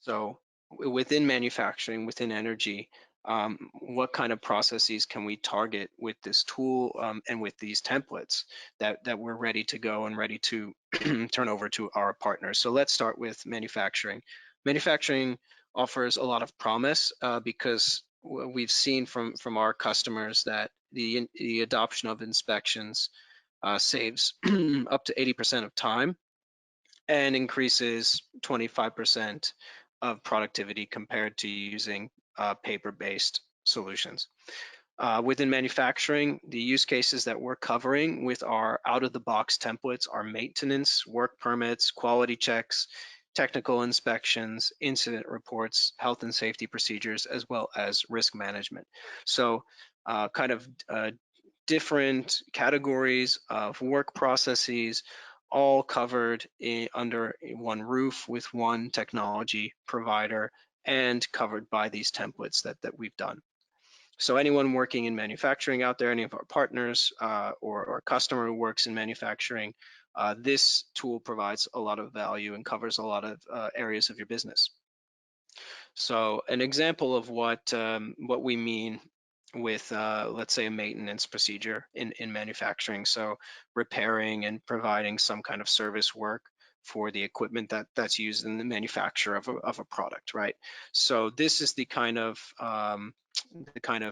So within manufacturing, within energy, what kind of processes can we target with this tool and with these templates that we're ready to go and ready to turn over to our partners? So let's start with manufacturing. Manufacturing offers a lot of promise because we've seen from our customers that the adoption of inspections saves up to 80% of time and increases 25% of productivity compared to using paper-based solutions. Within manufacturing, the use cases that we're covering with our out-of-the-box templates are maintenance, work permits, quality checks, technical inspections, incident reports, health and safety procedures, as well as risk management. So kind of different categories of work processes all covered under one roof with one technology provider and covered by these templates that we've done. So anyone working in manufacturing out there, any of our partners or customer who works in manufacturing, this tool provides a lot of value and covers a lot of areas of your business. So an example of what we mean with, let's say, a maintenance procedure in manufacturing. So repairing and providing some kind of service work for the equipment that's used in the manufacture of a product, right? So this is the kind of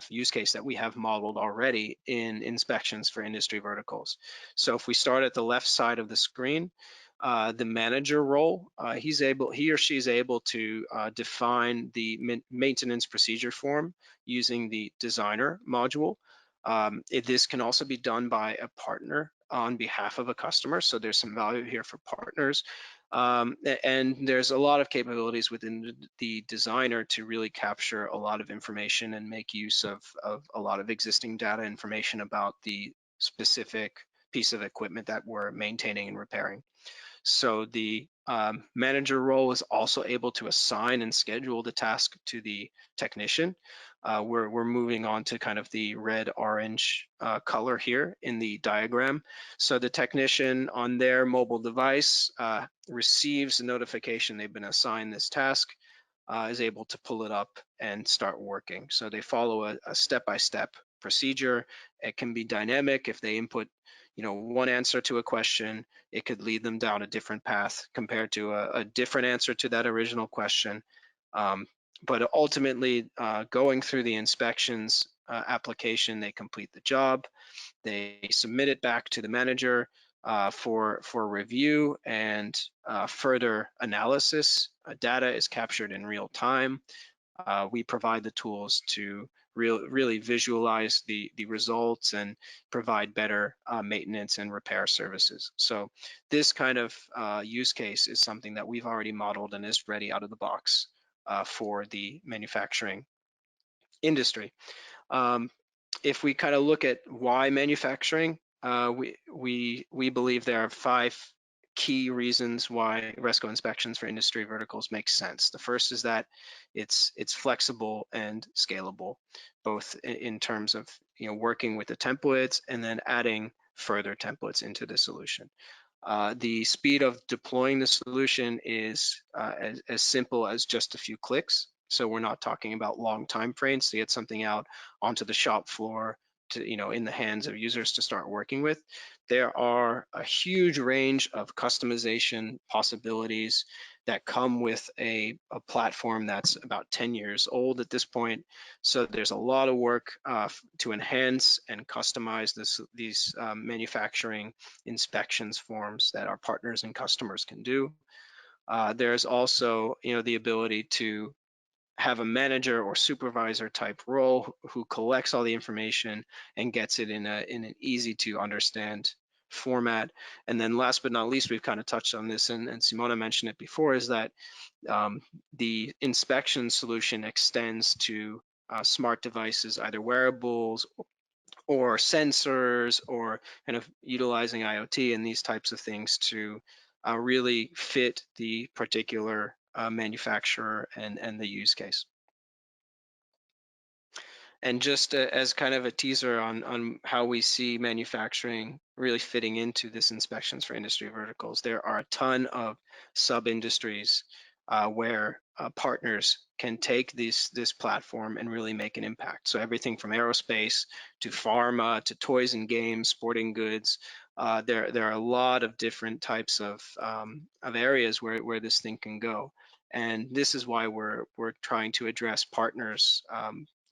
use case that we have modeled already in inspections for industry verticals. So if we start at the left side of the screen, the manager role, he or she is able to define the maintenance procedure form using the designer module. This can also be done by a partner on behalf of a customer. So there's some value here for partners. And there's a lot of capabilities within the designer to really capture a lot of information and make use of a lot of existing data information about the specific piece of equipment that we're maintaining and repairing. So the manager role is also able to assign and schedule the task to the technician. We're moving on to kind of the red-orange color here in the diagram. So the technician on their mobile device receives a notification they've been assigned this task, is able to pull it up and start working. So they follow a step-by-step procedure. It can be dynamic. If they input one answer to a question, it could lead them down a different path compared to a different answer to that original question. But ultimately, going through the inspections application, they complete the job, they submit it back to the manager for review and further analysis. Data is captured in real time. We provide the tools to really visualize the results and provide better maintenance and repair services. So this kind of use case is something that we've already modeled and is ready out of the box for the manufacturing industry. If we kind of look at why manufacturing, we believe there are 5 key reasons why Resco inspections for industry verticals make sense. The first is that it's flexible and scalable, both in terms of working with the templates and then adding further templates into the solution. The speed of deploying the solution is as simple as just a few clicks. So we're not talking about long time frames to get something out onto the shop floor to, in the hands of users to start working with. There are a huge range of customization possibilities that come with a platform that's about 10 years old at this point. So there's a lot of work to enhance and customize these manufacturing inspections forms that our partners and customers can do. There's also, the ability to have a manager or supervisor type role who collects all the information and gets it in an easy to understand format. And then last but not least, we've kind of touched on this and Simona mentioned it before, is that the inspection solution extends to smart devices, either wearables or sensors, or kind of utilizing IoT and these types of things to really fit the particular manufacturer and the use case. And just as kind of a teaser on how we see manufacturing really fitting into this inspections for industry verticals, there are a ton of sub-industries where partners can take this platform and really make an impact. So everything from aerospace to pharma to toys and games, sporting goods. There are a lot of different types of areas where this thing can go, and this is why we're trying to address partners,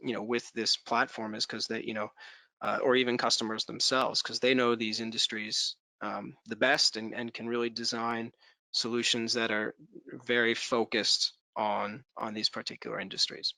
with this platform, is because they, or even customers themselves, because they know these industries the best, and can really design solutions that are very focused on these particular industries.